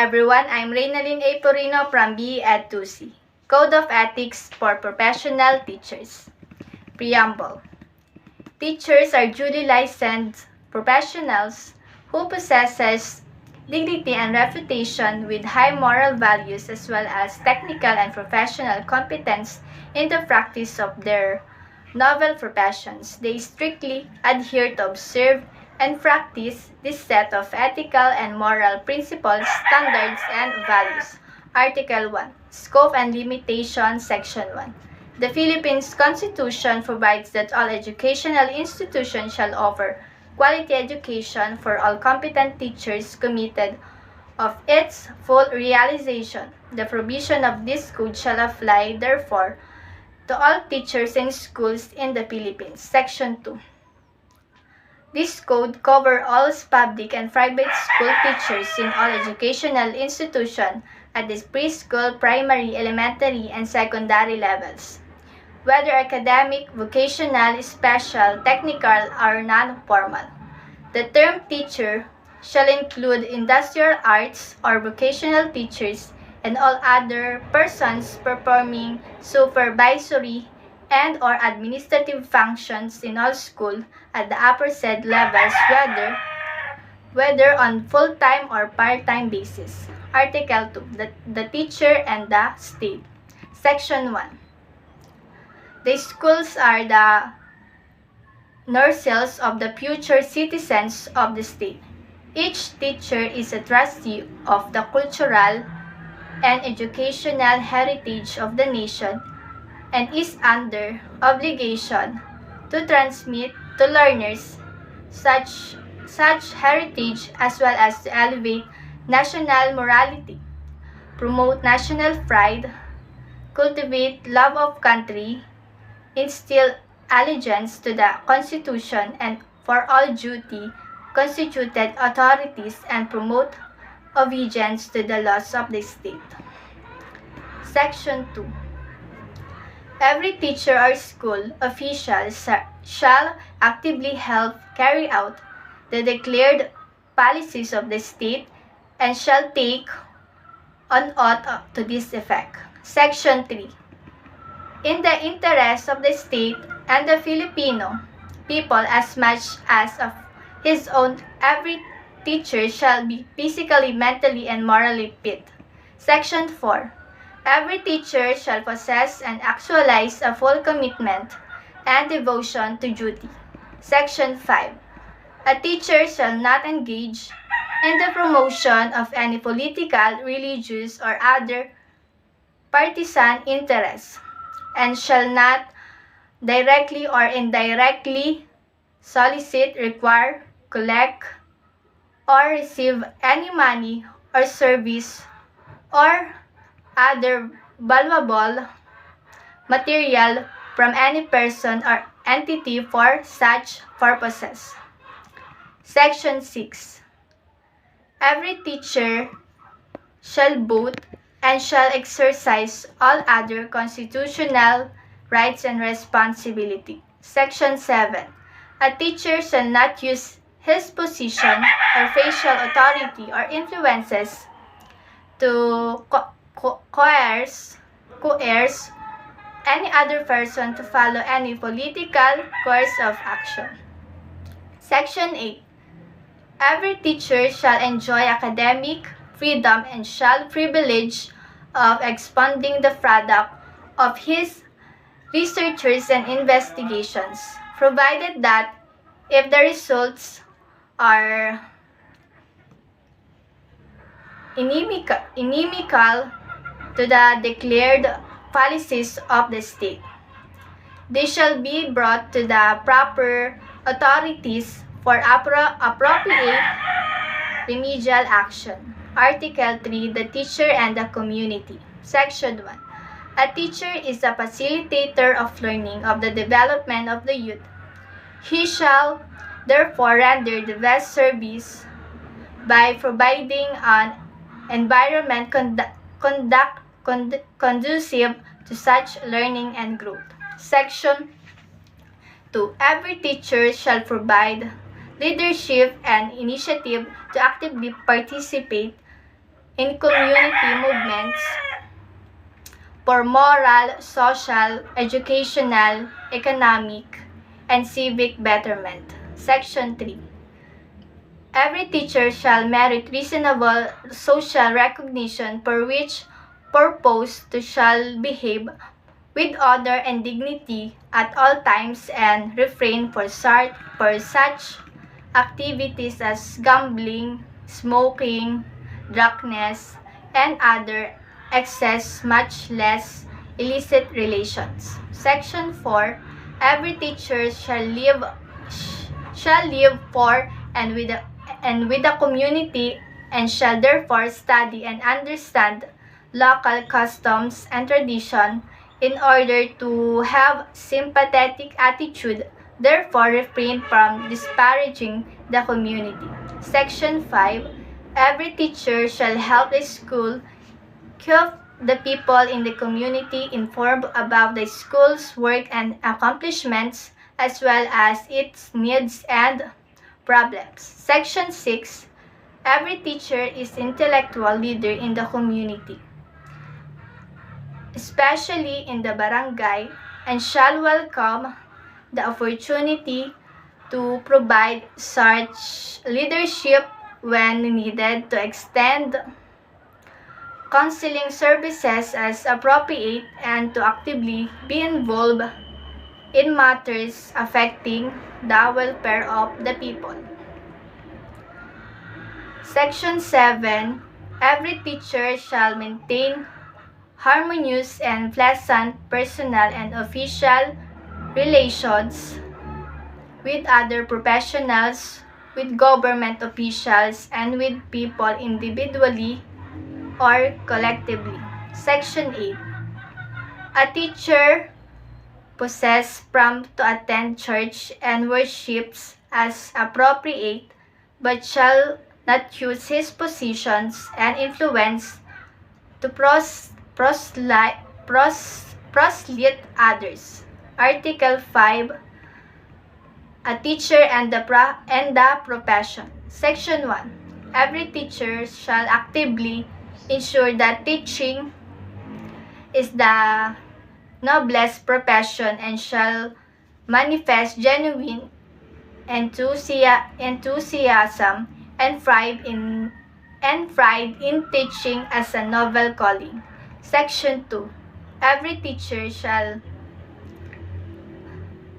everyone, I'm Reynalyn A. Porino from BE Ed2C, Code of Ethics for Professional Teachers. Preamble. Teachers are duly licensed professionals who possess dignity and reputation with high moral values as well as technical and professional competence in the practice of their novel professions. They strictly adhere to observe and practice this set of ethical and moral principles, standards, and values. Article 1. Scope and Limitations, Section 1. The Philippines Constitution provides that all educational institutions shall offer quality education for all competent teachers committed of its full realization. The provision of this code shall apply, therefore, to all teachers in schools in the Philippines. Section 2. This code covers all public and private school teachers in all educational institutions at the preschool, primary, elementary, and secondary levels, whether academic, vocational, special, technical, or non-formal. The term teacher shall include industrial arts or vocational teachers and all other persons performing supervisory and or administrative functions in all school at the aforesaid levels, whether on full-time or part-time basis. Article 2. The teacher and the state. Section 1. The schools are the nurseries of the future citizens of the state. Each teacher is a trustee of the cultural and educational heritage of the nation and is under obligation to transmit to learners such heritage as well as to elevate national morality, promote national pride, cultivate love of country, instill allegiance to the Constitution and for all duty constituted authorities, and promote obedience to the laws of the state. Section 2. Every teacher or school official shall actively help carry out the declared policies of the state and shall take an oath to this effect. Section 3. In the interest of the state and the Filipino people as much as of his own, every teacher shall be physically, mentally, and morally fit. Section 4. Every teacher shall possess and actualize a full commitment and devotion to duty. Section 5. A teacher shall not engage in the promotion of any political, religious, or other partisan interests, and shall not directly or indirectly solicit, require, collect, or receive any money or service or other valuable material from any person or entity for such purposes. Section 6. Every teacher shall vote and shall exercise all other constitutional rights and responsibility. Section 7. A teacher shall not use his position or facial authority or influences to coerce any other person to follow any political course of action. Section 8. Every teacher shall enjoy academic freedom and shall privilege of expounding the product of his researches and investigations, provided that if the results are inimical to the declared policies of the state, they shall be brought to the proper authorities for appropriate remedial action. Article 3. The teacher and the community. Section 1. A teacher is a facilitator of learning of the development of the youth. He shall therefore render the best service by providing an environment conducive to such learning and growth. Section 2. Every teacher shall provide leadership and initiative to actively participate in community movements for moral, social, educational, economic, and civic betterment. Section 3. Every teacher shall merit reasonable social recognition for which purpose to shall behave with honor and dignity at all times and refrain for such activities as gambling, smoking, drunkenness, and other excess, much less illicit relations. Section 4. Every teacher shall live for and with the community and shall therefore study and understand local customs and tradition in order to have sympathetic attitude, therefore refrain from disparaging the community. Section 5. Every teacher shall help the school keep the people in the community informed about the school's work and accomplishments as well as its needs and problems. Section 6. Every teacher is intellectual leader in the community, especially in the barangay, and shall welcome the opportunity to provide such leadership when needed to extend counseling services as appropriate and to actively be involved in matters affecting the welfare of the people. Section 7. Every teacher shall maintain harmonious and pleasant personal and official relations with other professionals, with government officials, and with people individually or collectively. Section 8. A teacher possesses prompt to attend church and worships as appropriate, but shall not use his positions and influence to proselyte others. Article 5. A teacher and the profession. Section 1. Every teacher shall actively ensure that teaching is the noblest profession and shall manifest genuine enthusiasm and pride in teaching as a noble calling. Section 2. Every teacher shall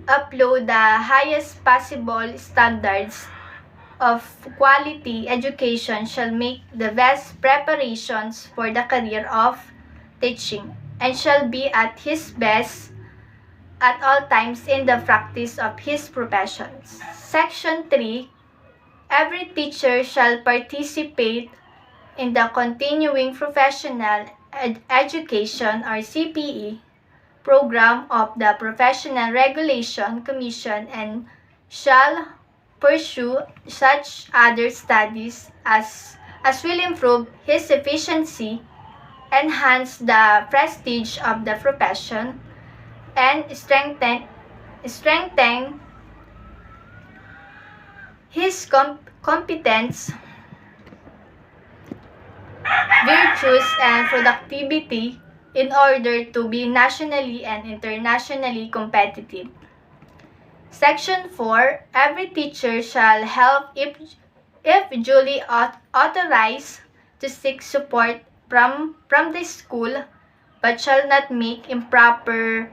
uphold the highest possible standards of quality education, shall make the best preparations for the career of teaching, and shall be at his best at all times in the practice of his profession. Section 3. Every teacher shall participate in the Continuing Professional Education or CPE program of the Professional Regulation Commission and shall pursue such other studies as will improve his efficiency, enhance the prestige of the profession, and strengthen his competence, virtues, and productivity in order to be nationally and internationally competitive. Section 4. Every teacher shall help if duly authorized to seek support from the school, but shall not make improper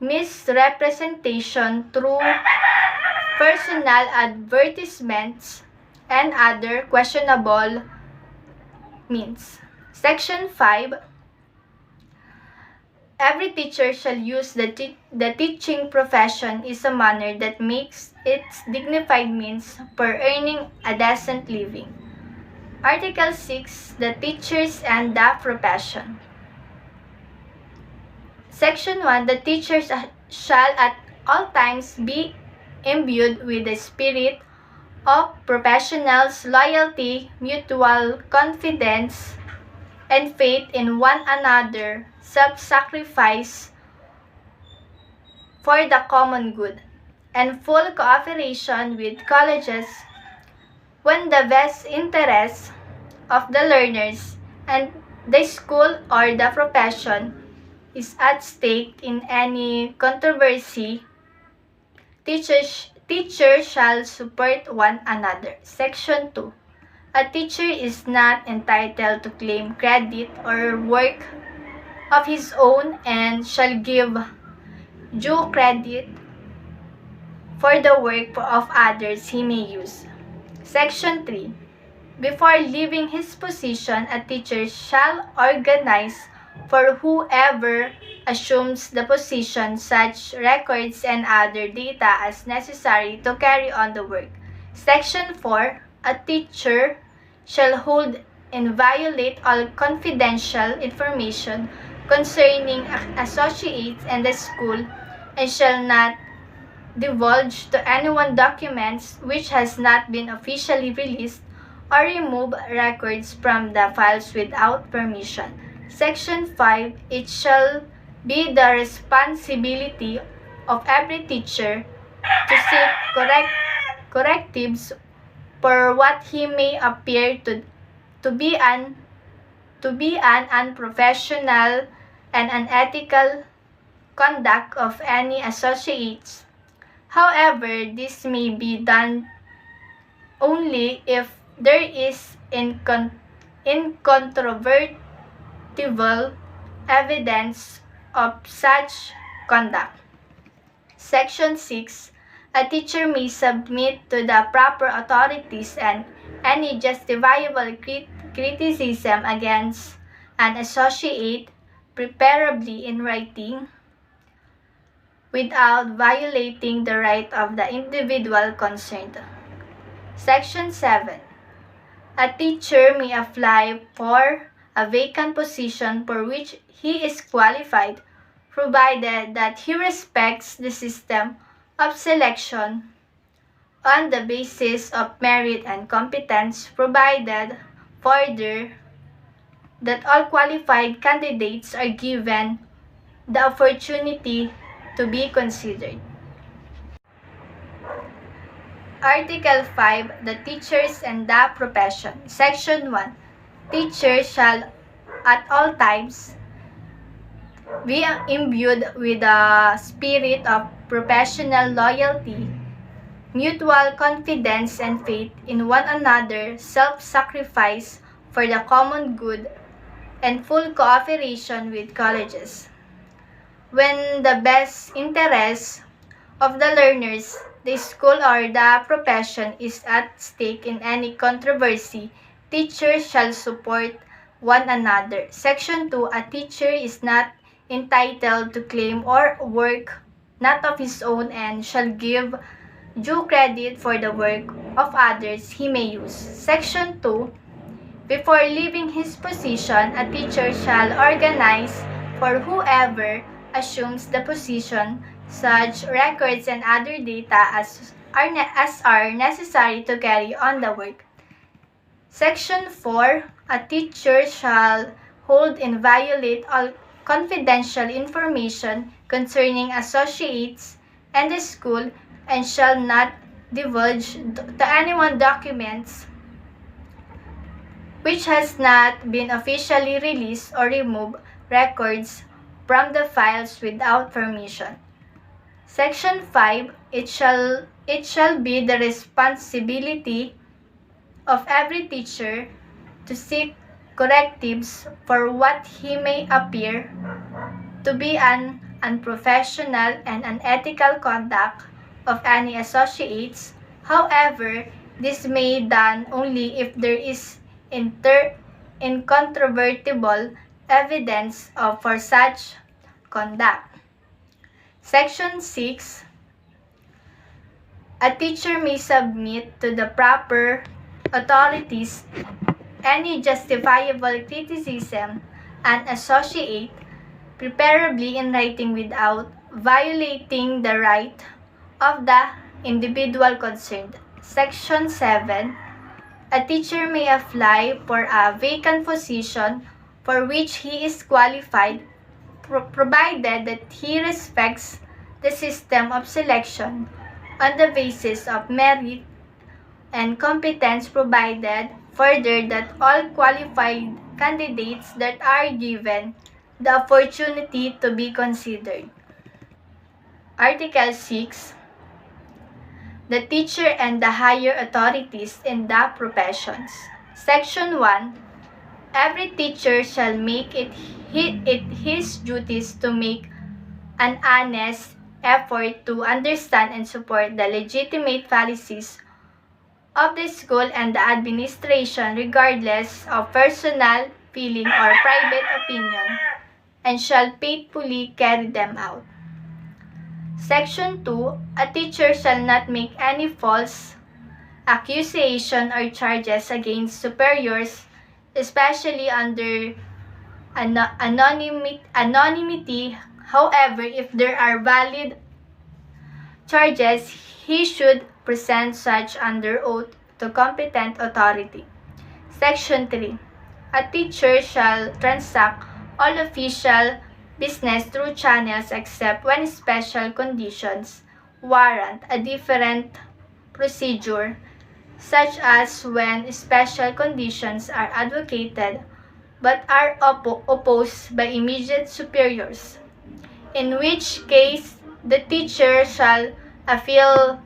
misrepresentation through personal advertisements and other questionable means. Section 5. Every teacher shall use the teaching profession in a manner that makes it dignified means for earning a decent living. Article 6. The teachers and the profession. Section 1. The teachers shall at all times be imbued with the spirit of professionals, loyalty, mutual confidence, and faith in one another, self-sacrifice for the common good, and full cooperation with colleges when the best interests of the learners and the school or the profession is at stake in any controversy, teachers shall support one another. Section 2. A teacher is not entitled to claim credit or work of his own and shall give due credit for the work of others he may use. Section 3. Before leaving his position, a teacher shall organize for whoever assumes the position such records and other data as necessary to carry on the work. Section 4. A teacher shall hold inviolate all confidential information concerning associates and the school and shall not divulge to anyone documents which has not been officially released or remove records from the files without permission. Section 5. It shall be the responsibility of every teacher to seek correctives for what he may appear to be an unprofessional and unethical conduct of any associates. However, this may be done only if there is incontrovertible evidence of such conduct. Section 6. A teacher may submit to the proper authorities and any justifiable criticism against an associate, preferably in writing, without violating the right of the individual concerned. Section 7. A teacher may apply for a vacant position for which he is qualified, provided that he respects the system of selection on the basis of merit and competence, provided further that all qualified candidates are given the opportunity to be considered. Article 5. The teachers and the profession. Section 1. Teachers shall at all times be imbued with a spirit of professional loyalty, mutual confidence and faith in one another, self-sacrifice for the common good, and full cooperation with colleges. When the best interest of the learners, the school or the profession is at stake in any controversy, teachers shall support one another. Section 2. A teacher is not entitled to claim or work not of his own and shall give due credit for the work of others he may use. Section 2. Before leaving his position, a teacher shall organize for whoever assumes the position such records and other data as are necessary to carry on the work. Section 4. A teacher shall hold inviolate all confidential information concerning associates and the school and shall not divulge to anyone documents which has not been officially released or remove records from the files without permission. Section 5. It shall be the responsibility of every teacher to seek correctives for what he may appear to be an unprofessional and unethical conduct of any associates. However, this may be done only if there is incontrovertible evidence for such conduct. Section 6. A teacher may submit to the proper authorities any justifiable criticism an associate, preferably in writing without violating the right of the individual concerned. Section 7. A teacher may apply for a vacant position for which he is qualified, provided that he respects the system of selection on the basis of merit and competence, provided further that all qualified candidates that are given the opportunity to be considered. Article 6. The teacher and the higher authorities in the professions. Section 1. Every teacher shall make it his duties to make an honest effort to understand and support the legitimate policies of the school and the administration regardless of personal feeling or private opinion, and shall faithfully carry them out. Section 2. A teacher shall not make any false accusation or charges against superiors, especially under anonymity. However, if there are valid charges, he should present such under oath to competent authority. Section 3. A teacher shall transact all official business through channels except when special conditions warrant a different procedure, such as when special conditions are advocated but are opposed by immediate superiors, in which case the teacher shall appeal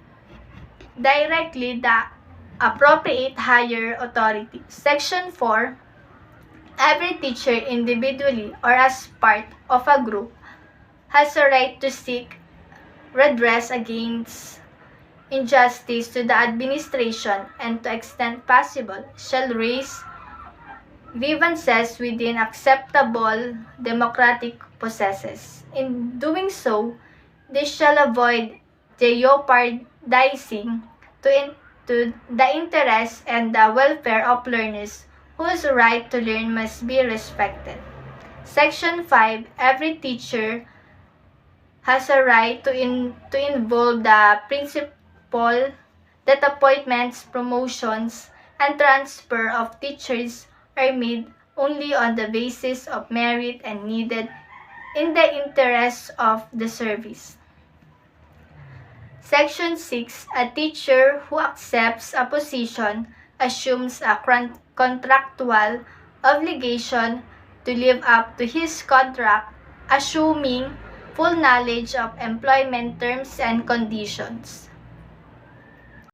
directly the appropriate higher authority. Section 4. Every teacher individually or as part of a group has a right to seek redress against injustice to the administration and to extent possible shall raise grievances within acceptable democratic processes. In doing so, they shall avoid jeopardizing to the interests and the welfare of learners whose right to learn must be respected. Section 5. Every teacher has a right to involve the principal that appointments, promotions, and transfer of teachers are made only on the basis of merit and needed in the interests of the service. Section 6. A teacher who accepts a position assumes a contractual obligation to live up to his contract, assuming full knowledge of employment terms and conditions.